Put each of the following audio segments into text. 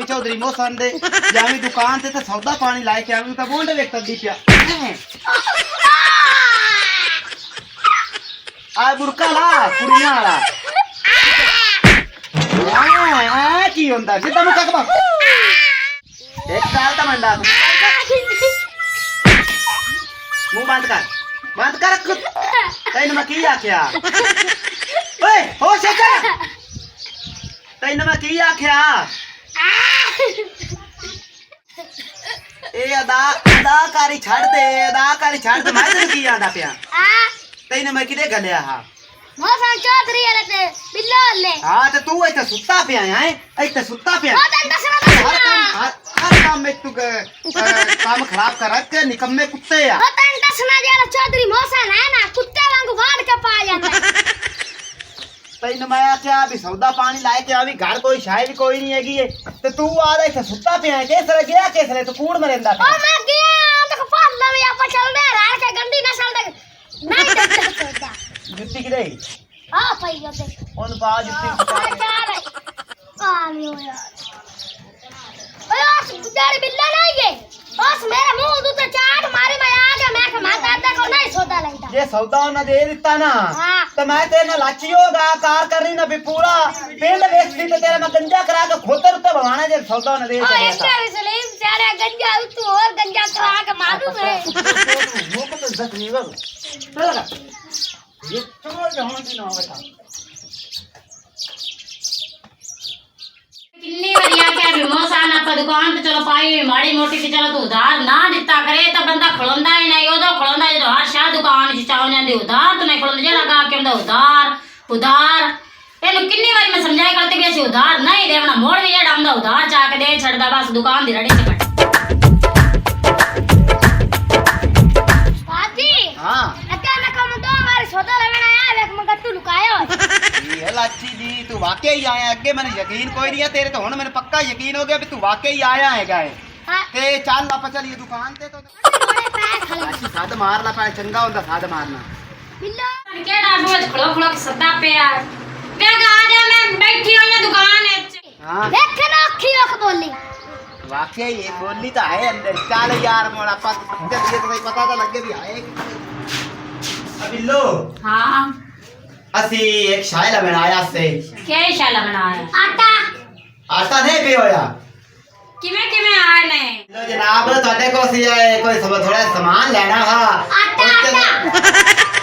चौधरी मोहसन दे Xavi दुकान ते सौदा पानी लाए के आवी बोंडे वेख करदी पिया आ बुरका ला कुड़ियां वाला आ की होंदा सीधा मुका कबा एक साल दा मंडा मुंह बंद कर तैन मैं की आख्या ओए होश है तैन मैं की आख्या अदाकारी छड़ दे मैं तेन की आंदा पिया तैनू मैं किदे गलिया हा मोहसन चौधरी वाले ते बिल्लो वाले हां ते तू इथे सुत्ता पिया है इथे सुत्ता पिया हर काम में तू काम खराब कर के निकम्मे कुत्ते या तन दसना जेड़ा चौधरी मोहसन है ना कुत्ते वांगू वाड़ के पा जाता तैनू मैं आख्या भी सौदा पानी लाए के आवी घर कोई शायद कोई नहीं हैगी ते तू आ रहा इथे सुत्ता पिया है केसरे गया केसरे तू कूड़ मरेंदा ओ मैं गया तो पाल लवे आप चल दे रार के गंदी नस्ल दे नहीं देखता जुत्ती किदे आ पई गते ओन पा जुत्ती आ लियो यार ओए उस गुजारी बिल्ला नहीं है बस मेरा मुंह दू तो चाट मारे मैं आ गया मैं के माता दादा को नहीं सौदा लेता ये सौदा ना दे दिता ना तो मैं तेरे ना लाची होगा कार कर रही ना भी पूरा पेंड बेचती तो तेरा मैं गंजा करा के खोतर उत्ते भवाना जे सौदा ना दे ओ एक्स्ट्रा सलीम सारा गंजा तू और गंजा करा के मारू मैं वो को तो दस नहीं वो चलो ये चलो के होने दिन हो बेटा किन्नी बढ़िया क्या भी मोहसन आप दुकान पे चलो पाई माड़ी मोटी की चलो तू उधार ना दिता करे तो बंदा खड़ोंदा ही नहीं ओदो खड़ोंदा जो हर शाह दुकान च चाव जांदी उधार तो नहीं खड़ोंदा जेड़ा गा के हुंदा उधार एनु किन्नी बारी मैं समझाई करते भी ऐसे उधार नहीं देवना मोड़ भी जेड़ा हुंदा उधार चा के दे छड़दा बस दुकान दी रड़ी से कट बाजी हां अचानक हम दो हमारे सौदा लेना आया एक मैं गट्टू लुकायो ये लाची जी तू वाकई आया अगे मैंने यकीन कोई नहीं है तेरे तो हुन मैंने पक्का यकीन हो गया भी तू वाकई आया हैगा ते चल आप चलिए दुकान ते तो साद मार ला पाए चंगा होंदा साद मारना बिल्लो केड़ा रोज खड़ो खड़ो के सदा पे यार मैं आ जा मैं बैठी हुई हूं दुकान है हां देख ना अखी ओख बोली वाकई ये बोली तो है अंदर चल यार मोड़ा पक ये तो पता तो लगे भी है अभी लो हां असी एक शायला बनाया से क्या शाला बनाया आटा नहीं पे होया किमें आए ने लो जनाब ਤੁਹਾਡੇ को सी कोई सब थोड़ा सामान लेना हा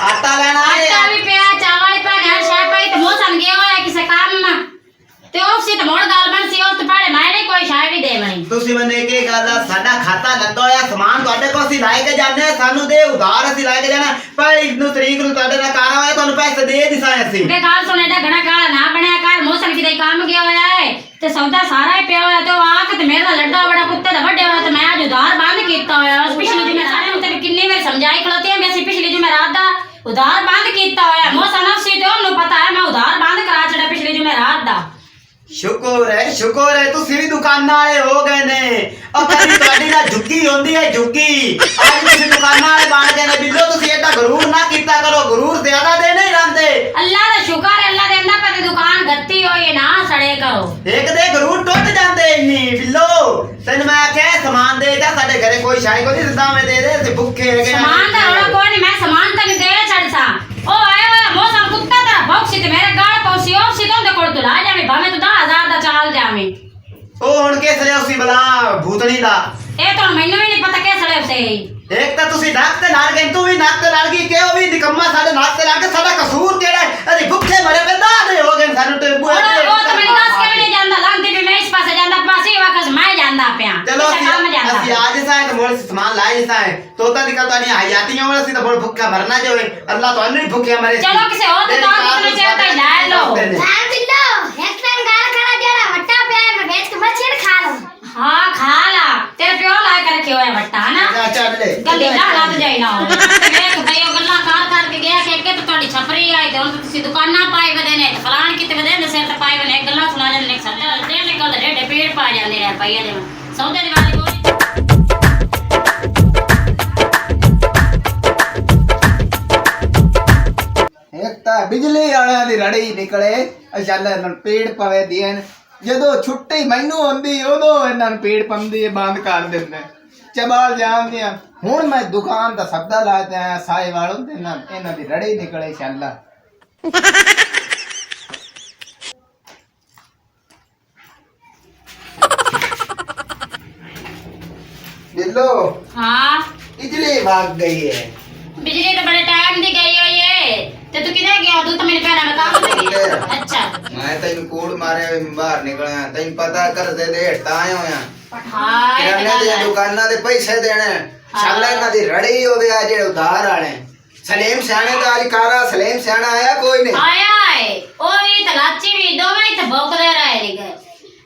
आटा लेना है आटा भी पे चावल पे हर शाय पे तो मोहसन गया होया किसे काम में ते ऑफ से तो मोड़ गाल बन सी उस पाड़े मायने कोई शाय भी दे बनी ਤੁਸੀਂ ਮਨੇ ਕੀ ਗੱਲ ਸਾਡਾ ਖਾਤਾ ਲੱਗਾ ਹੋਇਆ ਸਮਾਨ ਤੁਹਾਡੇ ਕੋਲ ਅਸੀਂ ਲੈ ਕੇ ਜਾਂਦੇ ਆ ਸਾਨੂੰ ਦੇ ਉਧਾਰ ਅਸੀਂ ਲੈ ਕੇ ਜਾਣਾ ਭਾਈ ਨੂੰ ਤਰੀਕ ਨੂੰ ਤੁਹਾਡੇ ਨਾਲ ਕਾਰ ਹੋਇਆ ਤੁਹਾਨੂੰ ਪੈਸੇ ਦੇ ਦਿਸਾਂ ਅਸੀਂ ਤੇ ਗੱਲ ਸੁਣੇ ਦਾ ਘਣਾ ਕਾਲਾ ਨਾ ਬਣਿਆ ਕਰ ਮੋਸਨ ਕਿਤੇ ਕੰਮ ਗਿਆ ਹੋਇਆ ਹੈ ਤੇ ਸੌਦਾ ਸਾਰਾ ਹੀ ਪਿਆ ਹੋਇਆ ਤੇ ਉਹ ਆਖ ਤੇ ਮੇਰਾ ਲੱਡਾ ਬੜਾ ਕੁੱਤੇ ਦਾ ਵੱਡੇ ਹੋਇਆ ਤੇ ਮੈਂ ਅੱਜ ਉਧਾਰ ਬੰਦ ਕੀਤਾ ਹੋਇਆ ਉਸ ਪਿਛਲੀ ਜੀ ਮੈਂ ਸਾਰੇ ਨੂੰ ਤੇ ਕਿੰਨੀ ਵਾਰ ਸਮਝਾਈ ਖਲੋਤੀ ਆ ਮੈਂ ਅਸੀਂ ਪਿਛਲੀ ਜੀ ਮੈਂ ਰਾਤ ਦਾ ਉਧਾਰ ਬੰਦ ਕੀਤਾ ਹੋਇਆ ਮੋਸਨ ਅਫਸੀ ਤੇ ਉਹਨੂੰ ਪਤਾ ਹੈ ਮੈਂ ਉਧਾਰ ਬੰਦ ਕਰਾ ਛੜਾ ਪਿਛਲੀ ਜੀ ਮੈਂ ਰਾਤ ਦਾ ਸ਼ੁਕਰ ਹੈ ਤੁਸੀਂ ਵੀ ਦੁਕਾਨਾਂ ਵਾਲੇ ਹੋ ਗਏ ਨੇ ਉਹ ਕਦੀ ਤੁਹਾਡੀ ਨਾਲ ਝੁੱਗੀ ਹੁੰਦੀ ਹੈ ਝੁੱਗੀ ਅੱਜ ਤੁਸੀਂ ਦੁਕਾਨਾਂ ਵਾਲੇ ਬਣ ਗਏ ਨੇ ਬਿੱਲੋ ਤੁਸੀਂ ਏਡਾ ਗਰੂਰ ਨਾ ਕੀਤਾ ਕਰੋ ਗਰੂਰ ਜ਼ਿਆਦਾ ਦੇ ਨਹੀਂ ਰਹਿੰਦੇ ਅੱਲਾ ਦਾ ਸ਼ੁਕਰ ਹੈ ਅੱਲਾ ਦੇਂਦਾ ਪਰ ਦੁਕਾਨ ਗੱਤੀ ਹੋਈ ਨਾ ਸੜੇ ਕਰੋ ਦੇਖਦੇ ਗਰੂਰ ਟੁੱਟ ਜਾਂਦੇ ਇੰਨੀ ਬਿੱਲੋ ਤੈਨੂੰ ਮੈਂ ਕਿਹਾ ਸਮਾਨ ਦੇ ਜਾ ਸਾਡੇ ਘਰੇ ਕੋਈ ਸ਼ਾਇ ਕੋਈ ਨਹੀਂ ਦਿੰਦਾ ਮੈਂ ਦੇ ਦੇ ਤੇ ਭੁੱਖੇ ਹੈਗੇ ਸਮਾਨ ਦਾ ਰੋਣਾ ਕੋਈ ਨਹੀਂ ਮੈਂ ਸਮਾਨ ਤਾਂ ਦੇ ਛੱਡ ਸਾਂ ਉਹ ਆਇਆ ਹੋਇਆ ਮੋਸਾ ਕੁੱਤਾ ਤੇਰਾ ਬੌਕਸੀ ਤੇ ਮੇਰੇ ਗਾਲ ਪੌਸੀ ਉਹ ਸੀ ਤੋਂ ਦੇ ਕੋਲ ਤੂੰ ਲਾ ਜਾਵੇਂ ਭਾਵੇਂ ਤੂੰ 10,000 ਦਾ ਚਾਲ ਜਾਵੇਂ ਉਹ ਹੁਣ ਕਿਸ ਲਿਆ ਉਸੀ ਬਲਾ ਭੂਤਣੀ ਦਾ ਇਹ ਤਾਂ ਮੈਨੂੰ ਵੀ ਨਹੀਂ ਪਤਾ ਕਿਸ ਲੈ ਉਸੇ ਇੱਕ ਤਾਂ ਤੁਸੀਂ ਨੱਕ ਤੇ ਲੜ ਗਏ ਤੂੰ ਵੀ ਨੱਕ ਤੇ ਲੜ ਗਈ ਕਿਉਂ ਵੀ ਨਿਕੰਮਾ ਸਾਡੇ ਨੱਕ ਤੇ ਲੜ ਕੇ ਸਾਡਾ ਕਸੂਰ ਕਿਹੜਾ ਹੈ ਅਸੀਂ ਭੁੱਖੇ ਮਰੇ ਪੈਦਾ ਦੇ ਹੋ ਗਏ ਸਾਨੂੰ ਤੇ ਬੂਹੇ ਤੇ ਉਹ ਤਾਂ ਮੈਨੂੰ ਦੱਸ ਕੇ ਵੀ ਨਹੀਂ ਜਾਂਦਾ ਲੰਘਦੀ ਵੀ ਮੈਂ ਇਸ ਪਾਸੇ ਜਾਂਦਾ ਪਾਸੇ ਵਾਕਸ ਮੈਂ ਜਾਂਦਾ ਪਿਆ ਚਲੋ ਅਸੀਂ ਅੱਜ ਸਾਂ ਤੇ ਮੋੜ ਸਮਾਨ ਲਾਏ ਸਾਂ ਤੋਤਾ ਨਿਕਲ ਤਾਂ ਨਹੀਂ ਹਯਾਤੀਆਂ ਵਾਲਾ ਸੀ ਤਾਂ ਬੋਲ ਭੁੱਖਾ ਮਰਨਾ ਜਾਵੇ ਅੱਲਾਹ ਤੁਹਾਨੂੰ ਹੀ ਭੁੱਖਿਆ ਮਰੇ ਚਲੋ ਕਿਸੇ ਹੋਰ ਦੁਕਾਨ ਤੇ ਚਲੇ ਤਾਂ ਲੈ ਲਓ हां बिल्लो एक दिन गाल करा जरा वट्टा पे मैं बेच के मछली खा लूं हाँ खा ला ਹੋਇਆ ਵੱਟਾ ਨਾ ਜਾ ਚੱਲ ਲੈ ਗੱਲੀ ਨਾ ਲੱਗ ਜਾਈ ਨਾ ਹੋਵੇ ਤੇ ਵੇਖ ਬਈ ਉਹ ਗੱਲਾਂ ਕਰ ਕੇ ਗਿਆ ਕਿ ਅੱਗੇ ਤਾਂ ਤੁਹਾਡੀ ਛਪਰੀ ਆਈ ਤੇ ਹੁਣ ਤਾਂ ਤੁਸੀਂ ਦੁਕਾਨਾਂ ਪਾਈ ਵਦੇ ਨੇ ਫਲਾਣ ਕਿਤੇ ਵਦੇ ਨੇ ਸਿਰ ਤੇ ਪਾਈ ਵਦੇ ਗੱਲਾਂ ਸੁਣਾ ਜਾਂਦੇ ਨੇ ਸਾਡੇ ਦੇ ਨੇ ਗੱਲ ਢੇਡੇ ਪੇੜ ਪਾ ਜਾਂਦੇ ਨੇ ਪਈਆ ਦੇ ਸੌਦੇ ਦੀ ਵਾਲੀ ਬੋਲੀ ਇੱਕ ਤਾਂ ਬਿਜਲੀ ਵਾਲਿਆਂ ਦੀ ਰੜੀ ਨਿਕਲੇ ਚੱਲ ਇਹਨਾਂ ਨੂੰ ਪੇੜ ਪਵੇ ਦੇਣ ਜਦੋਂ ਛੁੱਟੀ ਮੈਨੂੰ ਹੁੰਦੀ ਉਦੋਂ ਇਹਨਾਂ ਨੂੰ ਪੇੜ ਪੰਦੀ ਬੰਦ ਕਰ ਦਿੰਦੇ ਚਬਾਲ ਜਾਂਦੇ ਆ ਹੁਣ ਮੈਂ ਦੁਕਾਨ ਦਾ ਸਬਦਾ ਲਾ ਤੇ ਆਇਆ ਸਾਏ ਵਾਲੋਂ ਤੇ ਇਹਨਾਂ ਦੀ ਰੜੀ ਨਿਕਲੇ ਚੱਲ ਬਿੱਲੋ ਹਾਂ ਬਿਜਲੀ ਭਾਗ ਗਈ ਹੈ ਬਿਜਲੀ ਤਾਂ ਬੜੇ ਟਾਈਮ ਦੀ ਗਈ ਹੋਈ ਏ ਤੇ ਤੂੰ ਕਿੱਥੇ ਗਿਆ ਤੂੰ ਤਾਂ ਮੇਰੇ ਭੈਣਾਂ ਦਾ ਕੰਮ ਤੇ ਗਿਆ ਅੱਛਾ ਮੈਂ ਤੈਨੂੰ ਕੋੜ ਮਾਰਿਆ ਵੀ ਬਾਹਰ ਨਿਕਲਿਆ ਤੈਨੂੰ ਪਤਾ ਕਰ ਦੇ ਹਟਾ ਆਇਆ ਹੋਇਆ ਹਾਂ ਇਹ ਕਿਰਾਣੇ ਤਾਂ ਗੱਲ ਦੀਆਂ ਹੈ। ਦੁਕਾਨਾਂ ਦੇ ਪੈਸੇ ਦੇਣੇ ਛਾਲਾ ਇਹਨਾਂ ਦੀ ਰੜੀ ਹੋਵੇ ਆ ਜਿਹੜੇ ਉਧਾਰ ਵਾਲੇ ਸਲੀਮ ਸਿਆਣੇ ਦਾ ਅਲੀਕਾਰਾ ਸਲੀਮ ਸਿਆਣਾ ਆਇਆ ਕੋਈ ਨਹੀਂ ਆਇਆ ਏ ਉਹ ਵੀ ਤੇ ਲਾਚੀ ਵੀ ਦੋਵੇਂ ਇੱਥੇ ਭੌਂਕਦੇ ਰਹੇ ਨੇ ਗਏ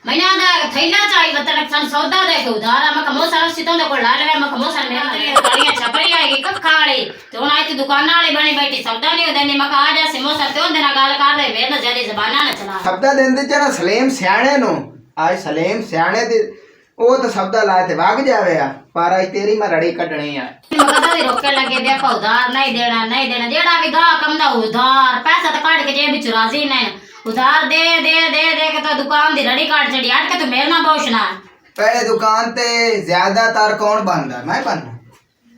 ਮੈਨਾਂ ਦਾ ਥੈਲਾ ਚਾਈ ਵਤਨ ਸਨ ਸੌਦਾ ਦੇ ਕੇ ਉਧਾਰਾ ਮੈਂ ਕਮੋ ਸਾਰਾ ਸਿੱਤੋਂ ਦੇ ਕੋਲ ਲਾ ਲਿਆ ਮੈਂ ਕਮੋ ਸਾਰ ਮੇਰੇ ਤੇ ਗਾਲੀਆਂ ਛਪਰੀ ਆਏਗੀ ਕੱਖਾਂ ਵਾਲੀ ਤੇ ਹੁਣ ਆਈ ਤੇ ਦੁਕਾਨਾਂ ਵਾਲੀ ਬਣੀ ਬੈਠੀ ਸੌਦਾ ਨਹੀਂ ਉਹਦੇ ਨੇ ਮੈਂ ਕਹਾ ਜਾ ਸਿਮੋ ਸਰ ਤੇ ਉਹਦੇ ਨਾਲ ਗੱਲ ਕਰਦੇ ਵੇਰ ਨਾ ਜਿਆਦੀ ਜ਼ਬਾਨਾਂ ਨਾ ਚਲਾ ਸ਼ਬਦਾ ਦਿੰਦੇ ਚਾ ਸਲੀਮ ਸਿਆਣੇ ਨੂੰ ਆਏ ਸਲੀਮ ਸਿਆਣੇ ਦੀ ਉਹ ਤਾਂ ਸ਼ਬਦਾ ਲਾਏ ਤੇ ਵਗ ਜਾਵੇ ਆ ਪਰ ਆਈ ਤੇਰੀ ਮੈਂ ਰੜੀ ਕੱਢਣੀ ਆ ਕਦਾ ਵੀ ਰੋਕੇ ਲੱਗੇ ਬੇ ਆਪਾਂ ਉਧਾਰ ਨਹੀਂ ਦੇਣਾ ਜਿਹੜਾ ਵੀ ਗਾ ਕੰਮ ਦਾ ਉਧਾਰ ਪੈਸਾ ਤਾਂ ਕੱਢ ਕੇ ਜੇਬ ਵਿੱਚ ਰਾਜ਼ੀ ਨਹੀਂ ਉਧਾਰ ਦੇ ਕੇ ਤਾਂ ਦੁਕਾਨ ਦੀ ਰੜੀ ਕਾਟ ਛੜੀ ਅਟ ਕੇ ਤੂੰ ਮੇਰੇ ਨਾਲ ਬੋਸ਼ਣਾ ਪਹਿਲੇ ਦੁਕਾਨ ਤੇ ਜ਼ਿਆਦਾਤਰ ਕੌਣ ਬੰਦਾ ਮੈਂ ਬੰਦਾ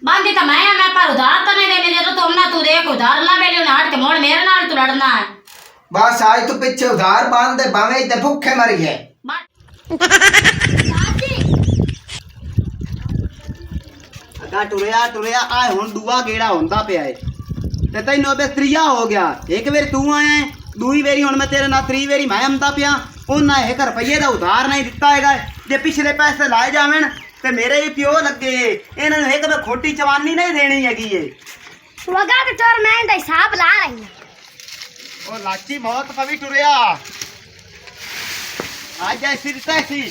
ਬਾਂਦੀ ਤਾਂ ਮੈਂ ਪਰ ਉਧਾਰ ਤਾਂ ਨਹੀਂ ਦੇਣੇ ਜਦੋਂ ਤੁਮ ਨਾ ਤੂੰ ਦੇਖ ਉਧਾਰ ਲਾ ਮੇਰੇ ਨਾਲ ਹਟ ਕੇ ਮੋੜ ਮੇਰੇ ਨਾਲ ਤੂੰ ਲੜਨਾ ਹੈ ਬਸ ਆਜ ਤੂੰ ਪਿੱਛੇ ਉਧਾਰ ਬੰਦੇ ਬਾਵੇਂ ਤੇ ਭੁੱਖੇ ਮਰ ਗਏ ਅੱਗਾ ਟੁਰਿਆ ਆ ਹੁਣ ਦੂਆ ਗੇੜਾ ਹੁੰਦਾ ਪਿਆ ਏ ਤੇ ਤੈਨੂੰ ਅਬੇ ਤਰੀਆ ਹੋ ਗਿਆ ਇੱਕ ਵਾਰ ਤੂੰ ਆਇਆ ਏ, ਦੂਈ ਵਾਰੀ ਹੁਣ ਮੈਂ ਤੇਰੇ ਨਾਲ ਤਰੀ ਵਾਰੀ ਮੈਂ ਆਉਂਦਾ ਪਿਆ ਉਹਨਾਂ 1 ਰੁਪਈਏ ਦਾ ਉਧਾਰ ਨਹੀਂ ਦਿੱਤਾ ਹੈਗਾ ਜੇ ਪਿਛਲੇ ਪੈਸੇ ਲਾਏ ਜਾਵਣ ਤੇ ਮੇਰੇ ਵੀ ਪਿਓ ਲੱਗੇ ਇਹਨਾਂ ਨੂੰ ਇੱਕ ਤਾਂ ਖੋਟੀ ਚਵਾਨੀ ਨਹੀਂ ਦੇਣੀ ਹੈਗੀ ਏ ਵਗਾ ਤੇ ਚੋਰ ਮੈਂ ਦਾ ਹਿਸਾਬ ਲਾ ਰਹੀ ਹਾਂ ਉਹ ਲਾਚੀ ਬਹੁਤ ਪਵੀ ਟੁਰਿਆ ਅੱਜ ਐਸੀ ਦਿੱਤਾ ਸੀ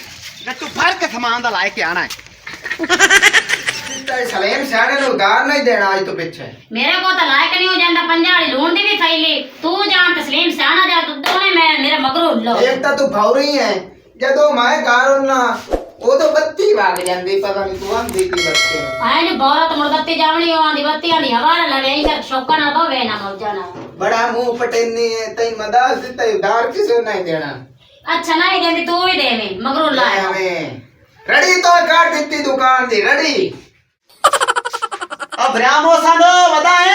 ਜੇ ਤੂੰ ਫਰਕ ਸਮਾਨ ਦਾ ਲਾਇ ਕੇ ਆਣਾ ਹੈ ਸਲੀਮ ਸਿਆਣੇ ਨੂੰ ਉਧਾਰ ਨਹੀਂ ਦੇਣਾ ਅੱਜ ਤੋਂ ਪਿੱਛੇ ਮੇਰੇ ਕੋ ਤਾਂ ਲਾਇਕ ਨਹੀਂ ਹੋ ਜਾਂਦਾ ਪੰਜਾਂ ਵਾਲੀ ਲੂਣ ਦੀ ਵੀ ਥੈਲੀ ਤੂੰ ਜਾਣ ਤਸਲੀਮ ਸਿਆਣਾ ਜਾ ਤੂੰ ਦੋਨੇ ਮੈਂ ਮੇਰੇ ਮਗਰੋਂ ਲੋ ਇੱਕ ਤਾਂ ਤੂੰ ਭੌਰੀ ਹੈ ਜਦੋਂ ਮੈਂ ਘਰ ਹੁੰਨਾ ਉਦੋਂ ਬੱਤੀ ਵਗ ਜਾਂਦੀ ਪਤਾ ਨਹੀਂ ਤੂੰ ਆਂਦੀ ਕੀ ਬੱਤੀ ਆਏ ਨੇ ਬੋਰਾ ਤਾਂ ਮੁੜ ਬੱਤੀ ਜਾਵਣੀ ਉਹ ਆਂਦੀ ਬੱਤੀਆਂ ਦੀ ਹਵਾ ਨਾ ਲਵੇ ਇਹ ਫਿਰ ਸ਼ੌਕਾਂ ਨਾਲ ਬਵੇ ਨਾ ਮੌਜਾਂ ਨਾਲ ਬੜਾ ਮੂੰਹ ਪਟੇਨੀ ਹੈ ਤੈਨੂੰ ਮਦਾਸ ਦਿੱਤਾ ਉਧਾਰ ਕਿਸੇ ਨੂੰ ਨਹੀਂ ਦੇਣਾ ਅੱਛਾ ਨਹੀਂ ਦੇਂਦੀ ਤੂੰ ਹੀ ਦੇਵੇਂ ਮਗਰੋਂ ਲਾਇਆ ਐਵੇਂ ਰੜੀ ਤੋਂ ਕੱਢ ਦਿੱਤੀ ਦੁਕਾਨ ਦੀ ਰੜੀ ਅਬਰਾਮੋ ਸਾਡੋ ਵਦਾਏ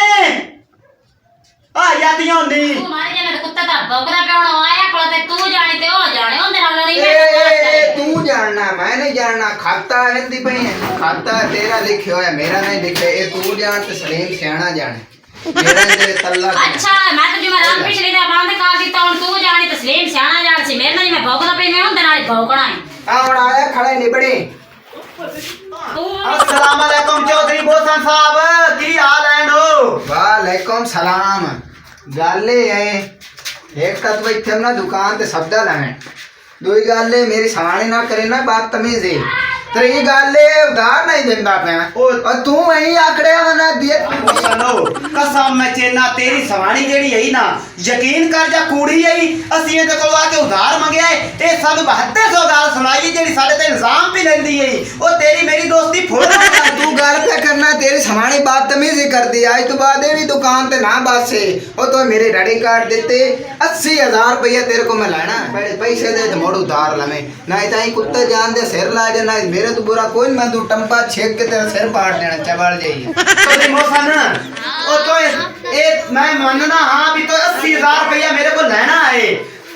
ਆ ਯਾਦੀਆਂ ਹੁੰਦੀ ਤੂੰ ਮਾਰੇ ਜਨੇ ਤੇ ਕੁੱਤਾ ਦਾ ਭੌਂਕਦਾ ਪਿਆਉਣਾ ਆਇਆ ਕੋਲ ਤੇ ਤੂੰ ਜਾਣੇ ਤੇ ਉਹ ਜਾਣੇ ਉਹਦੇ ਨਾਲ ਨਹੀਂ ਏ ਤੂੰ ਜਾਣਨਾ ਮੈਂ ਨਹੀਂ ਜਾਣਨਾ ਖਾਤਾ ਹਿੰਦੀ ਪਈ ਹੈ ਖਾਤਾ ਤੇਰਾ ਲਿਖਿਆ ਹੋਇਆ ਮੇਰਾ ਨਹੀਂ ਲਿਖਿਆ ਇਹ ਤੂੰ ਜਾਣ ਤੇ ਸਲੀਮ ਸਿਆਣਾ ਜਾਣੇ ਮੇਰਾ ਤੇ ਤੱਲਾ ਅੱਛਾ ਮੈਂ ਤਾਂ ਜਿਵੇਂ ਰਾਮ ਪਿਛਲੇ ਦਾ ਬੰਦ ਕਰ ਦਿੱਤਾ ਹੁਣ ਤੂੰ ਜਾਣੇ ਤਸਲੀਮ ਸਿਆਣਾ ਜਾਣ ਸੀ ਮੇਰੇ ਨਾਲ ਜਿਵੇਂ ਭੌਂਕਦਾ ਪਈ ਮੈਂ ਉਹਦੇ ਨਾਲ ਹੀ ਭੌਂਕਣਾ ਹੈ ਆ ਹੁਣ ਆਇਆ ਖੜੇ ਨਿਬੜੇ ਤੂੰ अस्सलाम वालेकुम चौधरी बोसन साहब की हाल है नो वालेकुम सलाम गल है एक तो तू इत्थे ना दुकान ते सब्दा लावे दूई गल है मेरी सामने ना करे ना बदतमीज है त्री गल है उधार नहीं देंदा पे और तू यही आकड़े ना दे बोसनो कसम मैं चेना तेरी सवाणी जेड़ी है ना यकीन कर जा कूड़ी है ਅਸੀਂ ਇਹਦੇ ਕੋਲ ਆ ਕੇ ਉਧਾਰ ਮੰਗਿਆ ਇਹ ਸਾਨੂੰ 7200 ਗੱਲ ਸੁਣਾਈ ਜਿਹੜੀ ਸਾਡੇ ਤੇ ਇਲਜ਼ਾਮ ਵੀ ਲੈਂਦੀ ਹੈ ਉਹ ਤੇਰੀ ਮੇਰੀ ਦੋਸਤੀ ਫੋੜ ਤੂੰ ਗੱਲ ਤੇ ਕਰਨਾ ਤੇਰੀ ਸਮਾਣੀ ਬਦਤਮੀਜ਼ੀ ਕਰਦੀ ਅੱਜ ਤੋਂ ਬਾਅਦ ਇਹ ਵੀ ਦੁਕਾਨ ਤੇ ਨਾ ਬਾਸੇ ਉਹ ਤੋਂ ਮੇਰੇ ਰੈਡੀ ਕਾਰਡ ਦਿੱਤੇ 80000 ਰੁਪਏ ਤੇਰੇ ਕੋ ਮੈਂ ਲੈਣਾ ਪੈਸੇ ਦੇ ਤੇ ਮੋੜ ਉਧਾਰ ਲਵੇਂ ਨਹੀਂ ਤਾਂ ਇਹ ਕੁੱਤੇ ਜਾਨ ਦੇ ਸਿਰ ਲਾ ਜਾਣਾ ਮੇਰੇ ਤੋਂ ਬੁਰਾ ਕੋਈ ਮੈਂ ਤੂੰ ਟੰਪਾ ਛੇਕ ਕੇ ਤੇਰਾ ਸਿਰ ਪਾੜ ਦੇਣਾ ਚਵਲ ਜਾਈ ਤੇ ਮੋਸਨ ਉਹ ਤੋਂ ਇਹ ਮੈਂ ਮੰਨਣਾ ਹਾਂ ਵੀ ਤੋ 80000 ਰੁਪਏ ਮੇਰੇ ਕੋਲ ਲੈਣਾ ਹੈ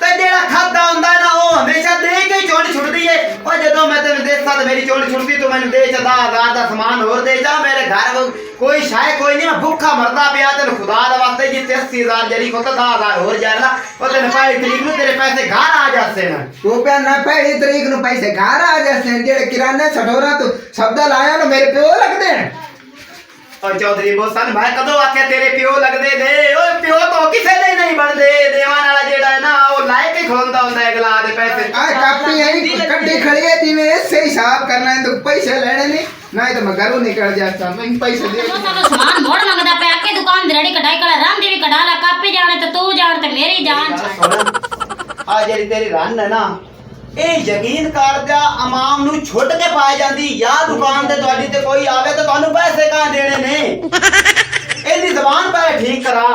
ਤੇ ਜਿਹੜਾ ਖਾਦਾ ਹੁੰਦਾ ਨਾ ਉਹ ਹਮੇਸ਼ਾ ਦੇ ਕੇ ਹੀ ਚੋਣ ਛੁੱਟਦੀ ਏ ਉਹ ਜਦੋਂ ਮੈਂ ਤੈਨੂੰ ਦੇਸਾਂ ਤੇ ਮੇਰੀ ਚੋਣ ਛੁੱਟਦੀ ਤੂੰ ਮੈਨੂੰ ਦੇ 10000 ਦਾ ਸਮਾਨ ਹੋਰ ਦੇ ਜਾ ਮੇਰੇ ਘਰ ਕੋਈ ਸ਼ਾਇ ਕੋਈ ਨਹੀਂ ਮੈਂ ਭੁੱਖਾ ਮਰਦਾ ਪਿਆ ਤੈਨੂੰ ਖੁਦਾ ਦਾ ਵਾਸਤੇ ਜਿੱਥੇ 80000 ਜਿਹੜੀ ਕੋ 10000 ਹੋਰ ਜਾਣਾ ਉਹ ਤੈਨੂੰ ਪਹਿਲੀ ਤਰੀਕ ਨੂੰ ਤੇਰੇ ਪੈਸੇ ਘਰ ਆ ਜਾਸੇ ਨਾ ਤੂੰ ਪਿਆ ਨਾ ਪਹਿਲੀ ਤਰੀਕ ਨੂੰ ਪੈਸੇ ਘਰ ਆ ਜਾਸੇ ਜਿਹੜੇ ਕਿਰਾਨੇ ਛਡੋਰਾ ਤੂੰ ਸਬਦਾ ਲਾਇਆ ਨਾ ਮੇਰੇ ਪਿਓ ਲੱਗਦੇ और चौधरी बोसन मैं कदों आखे तेरे प्यो लगदे दे ओए प्यो तो किसे दे नहीं बनदे देवान वाला जेड़ा है ना वो लायक ही खोलदा हुंदा है अगला दे पैसे आ कापी है कड्डी खड़ी है जिवें ऐसे हिसाब करना है तो पैसे लेने नहीं नहीं तो मैं घरों निकल जाता मैं पैसे दे समोसा तो सामान मोड़ मंगदा पे आके दुकान दी रेडी कढ़ाई कड़ा राम दी भी कढ़ा ला कापी जाने तो तू जान ते मेरी जान आ जेड़ी तेरी रन है ना ਇਹ ਯਕੀਨ ਕਰ ਜਾ ਆਵਾਮ ਨੂੰ ਛੁੱਟ ਕੇ ਪਾਈ ਜਾਂਦੀ ਜਾਂ ਦੁਕਾਨ ਤੇ ਤੁਹਾਡੀ ਤੇ ਕੋਈ ਆਵੇ ਤਾਂ ਤੁਹਾਨੂੰ ਪੈਸੇ ਕਹਾਂ ਦੇਣੇ ਨੇ ਇਹਦੀ ਜ਼ਬਾਨ ਪੈ ਠੀਕ ਕਰਾ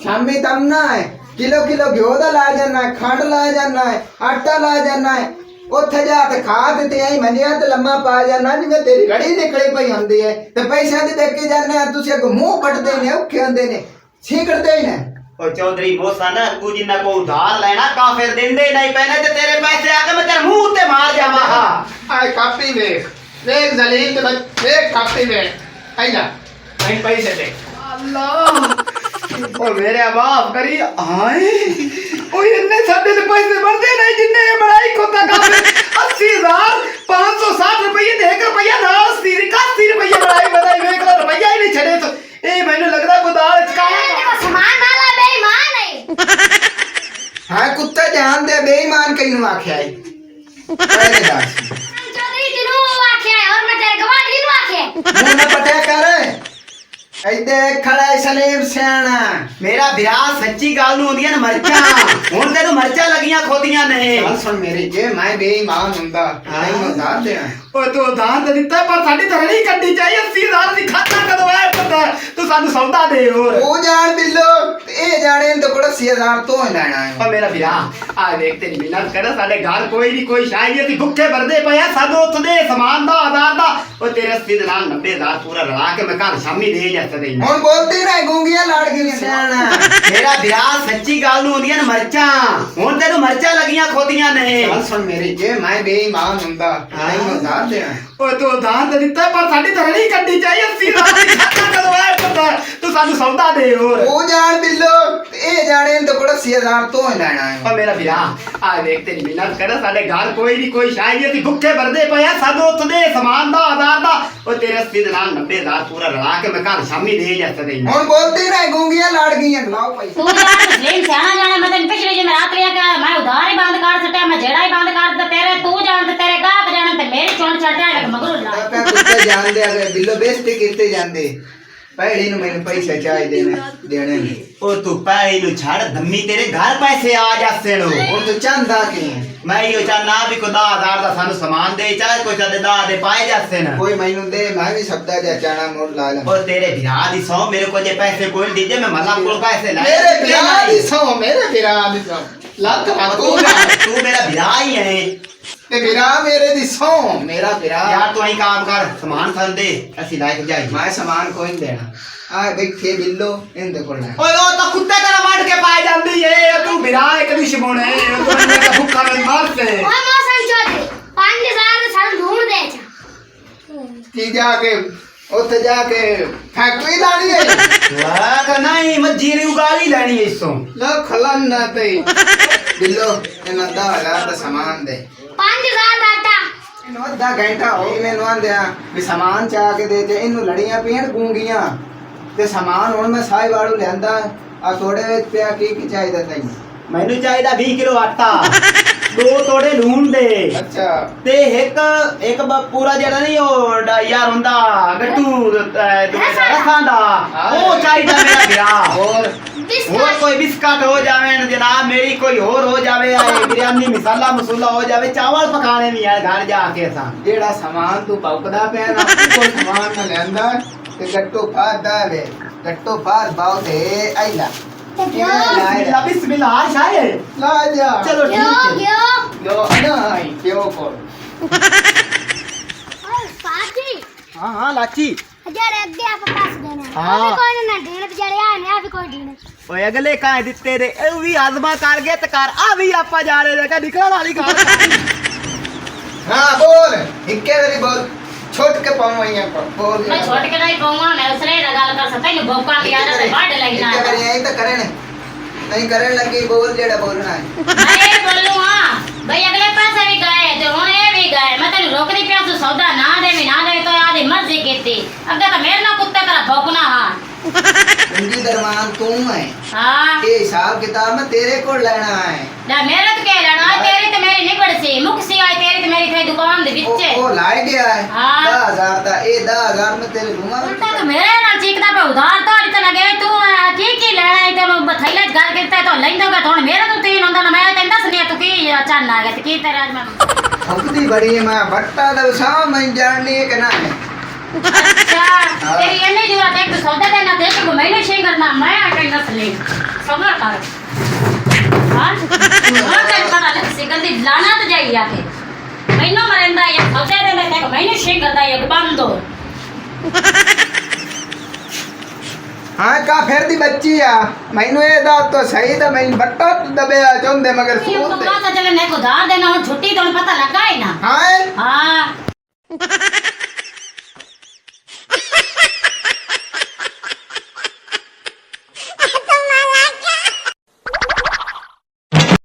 शामी तम ना है किलो किलो घ्यो दा ला जाना है खंड ला जाना है आटा ला जाना है ਉੱਥੇ ਜਾ ਕੇ ਖਾ ਤੇ ਐਂ ਮੰਨਿਆ ਤੇ ਲੰਮਾ ਪਾ ਜਾਣਾ ਜਿਵੇਂ ਤੇਰੀ ਘੜੀ ਨਿਕਲੀ ਪਈ ਹੁੰਦੀ ਹੈ ਤੇ ਪੈਸਿਆਂ ਦੀ ਦੇਖ ਕੇ ਜਾਂਦੇ ਆ ਤੁਸੀਂ ਅੱਗੋਂ ਮੂੰਹ ਪਟਦੇ ਨੇ ਔਖੇ ਹੁੰਦੇ ਨੇ ਛੀਕੜਦੇ ਹੀ ਨੇ ओ चौधरी बोसन तू जिन्ना को उधार लेना काफिर देंदे नहीं पहने ते तेरे पैसे आके मैं तेरे मुंह ते मार जावा हां आए कापी देख जलील ते देख कापी देख आई जा आई पैसे दे अल्लाह ओ मेरे बाप करी हाय ओ इतने साडे ते पैसे भरदे नहीं जिन्ने ये बड़ाई खोता काम 80000 560 रुपए देख रुपया ना 80 रुपया बड़ाई बताई वेख लो रुपया ही नहीं छड़े तो ए मैंने लगदा गोदाल चकावा देखो सामान वाला बेईमान है हां कुत्ता जान दे बेईमान कहीं नु आखे आई पहले दास चौधरी दिनों आखे और मैं तेरे गवाह दिनों आखे मुंह ना पटिया कर ऐ देख खड़ा है सलीम सियाना मेरा विराह सच्ची गाल नु होंदियां न मरचा हुन तेनु मरचा लगियां खोदियां ने चल सुन मेरी जे मैं बेईमान हुंदा नहीं उधार देना ओ तू उधार दे दित्ता पर साडी धरणी कड्डी चाहिए 80000 दी खाता कदों आए पता तू सानू सौदा दे और ओ जान बिल्लो ए जाने तो कोड़ा 80000 तो लेना है ओ मेरा विराह आ देख तेरी मिन्नत कर साडे घर कोई नहीं कोई शायद ती भुखे भरदे पया साडो उत दे सामान दा आधार दा ओ तेरे 80 दे नाल 90000 पूरा रला के मैं कल शामी दे जाता दे हुन बोलती रह गूंगियां लाड़ गई सियाना मेरा विराह सच्ची गाल नु होंदियां न मरचा हुन तेनु मरचा लगियां खोदियां ने चल सुन मेरी जे मैं बेईमान हुंदा नहीं उधार देना ओ तू उधार दे दित्ता पर साडी धरणी कड्डी चाहिए 80000 दी खाता कदों आए पता तू सानू सौदा दे और ओ जान बिल्लो ए जाने तो कोड़ा 80000 तो लेना है ओ मेरा विराह आ देख तेरी मिन्नत कर साडे घर कोई नहीं कोई शायद ती भुखे भरदे पया साडो उत दे सामान दा आधार दा ओ तेरे 80 दे नाल 90000 पूरा रला के मैं कल शामी दे जाता दे हुन बोलती रह गूंगियां लाड़ गई लाओ पैसे तू यार मुस्लिम सियाना जाने मैं तेन पिछले जे मैं रात लिया के मैं उधार ही बंद कर सटिया मैं जेड़ा ही बंद कर दे तेरे तू जान ते तेरे गाहक जाने ते मेरी चोंड छड़ जाए मगरू ला आपे कुत्ते जान दे अगर बिल्लो बेइज्जती कीते जांदे पहली नु मैंने पैसे चाहिए देने ने ओ तू पैई नु छड़ धम्मी तेरे घर पैसे आ जासे नो हुन तो चांदा की मैं यो चाहना भी को 10000 दा सानू सामान दे चाहे कोई चाहे 10 दे पाए जासे ना कोई मैनू दे मैं भी सबदा जा चाना मोड़ ला ले और तेरे विराह दी सौ मेरे को जे पैसे कोई दीजे मैं मल्ला को पैसे ला मेरे बिराह दी सौ लाख तू मेरा विराह ही है ते बिराह मेरे दी सौ मेरा बिराह यार तू ही काम कर सामान सन दे ऐसी लाइक जाए मैं सामान कोई नहीं देना आ देखिए बिल्लो इन देखो ना ओए ओ तो कुत्ते तेरा मार के पाए जांदी है तू विराह एक दुश्मन है तू मेरा भूखा में मार से ओ मौसम चौधरी 5000 साल ढूंढ दे की जाके उथे जाके फैक्ट्री लानी है वाह का नहीं मज्जी री उगाली लेनी है इसो लो खलन ना ते बिल्लो इन 10000 दा सामान दे 5000 आटा इनो आधा घंटा हो गया मैनू आंदिया भी सामान चा के दे ते इनु लड़ियां पीण गूंगियां ते सामान हुन मैं साई वालू लेंदा आ थोड़े विच पिया की चाहिदा तैनू मैनू चाहिदा 20 किलो आटा 2 तोड़े लूण दे अच्छा ते एक पूरा जेड़ा नहीं ओ यार हुंदा गट्टू रसां दा ओ चाहिदा मेरा ब्याह और कोई बिस्कुट हो जावे जनाब मेरी कोई और हो जावे बिरयानी मसाला मसूला हो जावे चावल पकाने नहीं है घर जाके सा जेड़ा सामान तू पकदा पे ना कोई सामान ना लेंदा ते गट्टू फाड़ दावे गट्टू फाड़ बाव दे आइला बिस्मिल्लाह बिस्मिल्लाह शायद ला जा चलो ठीक है यो नहीं क्यों को और पाजी हां हां लाची हजार अगे आप पास देना हाँ। अभी कोई ना ढीने बेचारे आ ने अभी कोई ढीने ओए अगले काहे दित्ते रे ए भी आजमा कर गए ते कर आ भी आपा जा रहे का निकल वाली गाल हां बोल इक्के बारी बोल छोट के पावैया पर बोल मैं छोड़ के नहीं कहूंगा मैं उसने गाल कर सकता है भौका की आदत है बाढ़ लगना इक्के बारी यही तो करे नहीं करे लगी बोल जेड़ा बोलना है मैं बोलूं हां भाई अगले पासे भी गए तो हुन ये भी गए मैं तेन रोक दी पिया तू सौदा ना दे ना दे तो आदी मर्जी की ਕੀਤੀ ਅੱਗੇ ਤਾਂ ਮੇਰੇ ਨਾਲ ਕੁੱਤੇ ਤਰ੍ਹਾਂ ਭੌਂਕਣਾ ਹਾਂ ਚੰਗੀ ਦਰਮਾਨ ਤੂੰ ਹੈ ਹਾਂ ਇਹ ਹਿਸਾਬ ਕਿਤਾਬ ਮੈਂ ਤੇਰੇ ਕੋਲ ਲੈਣਾ ਹੈ ਨਾ ਮੇਰੇ ਤੋਂ ਕੀ ਲੈਣਾ ਹੈ ਤੇਰੀ ਤੇ ਮੇਰੀ ਨਿਕੜ ਸੀ ਮੁਕਸੀ ਆਈ ਤੇਰੀ ਤੇ ਮੇਰੀ ਥਾਈ ਦੁਕਾਨ ਦੇ ਵਿੱਚ ਉਹ ਲਾਇ ਗਿਆ ਹੈ ਹਾਂ। 10000 ਦਾ ਇਹ 10000 ਮੈਂ ਤੇਰੇ ਦੂੰਗਾ ਉਲਟਾ ਤਾਂ ਮੇਰੇ ਨਾਲ ਚੀਕਦਾ ਪਿਆ ਉਧਾਰ ਤੁਹਾਡੀ ਤੇ ਲਗੇ ਤੂੰ ਕੀ ਲੈਣਾ ਹੈ ਤੈਨੂੰ ਬਥੈਲੇ ਚ ਗੱਲ ਕੀਤਾ ਤਾਂ ਲੈਂਦਾਗਾ ਹੁਣ ਮੇਰੇ ਤੋਂ ਤੀਨ ਹੁੰਦਾ ਨਾ ਮੈਂ ਤੈਨੂੰ ਦੱਸਣੀ ਤੂੰ ਕੀ ਚਾਹਨਾ ਹੈਗਾ ਤੇ ਕੀ ਤੇਰਾ ਅੱਜ ਮੈਂ ਹੱਕਦੀ ਬੜੀ ਹੈ ਮੈਂ ਬੱਟਾ ਦਾ ਸਾਹ ਮੈਂ ਜਾਣਨੀ ਹੈ ਕਿ ਨਾ ਅੱਛਾ ਤੇਰੀ ਇੰਨੀ ਜੁਰਤ ਇੱਕ ਸੌਦਾ ਦੇ ਨਾ ਦੇਖ ਮੈਨੂੰ ਸ਼ੇ ਕਰਨਾ ਮੈਂ ਆ ਕੇ ਦੱਸ ਲੈ ਸਬਰ ਕਰ ਹਾਂ ਹੋਰ ਤੈਨੂੰ ਪਤਾ ਲੱਗ ਸੀ ਗੰਦੀ ਲਾਣਾ ਤੇ ਜਾਈ ਆ ਕੇ ਮੈਨੂੰ ਮਰਿੰਦਾ ਇਹ ਸੌਦੇ ਦੇ ਨਾ ਦੇਖ ਮੈਨੂੰ ਸ਼ੇ ਕਰਦਾ ਇਹ ਬੰਦੋ ਹਾਂ ਕਾ ਫਿਰ ਦੀ ਬੱਚੀ ਆ ਮੈਨੂੰ ਇਹ ਦਾ ਤਾਂ ਸਹੀ ਤਾਂ ਮੈਂ ਬੱਟਾ ਦਬਿਆ ਚਾਹੁੰਦੇ ਮਗਰ ਇਹ ਸੂਤ ਤਾਂ ਚਲੇ ਨੇ ਕੋ ਧਾਰ ਦੇਣਾ ਹੁਣ ਛੁੱਟੀ ਤੁਹਾਨੂੰ ਪਤਾ ਲੱਗਾ ਹੀ ਨਾ ਹਾਂ ਹਾਂ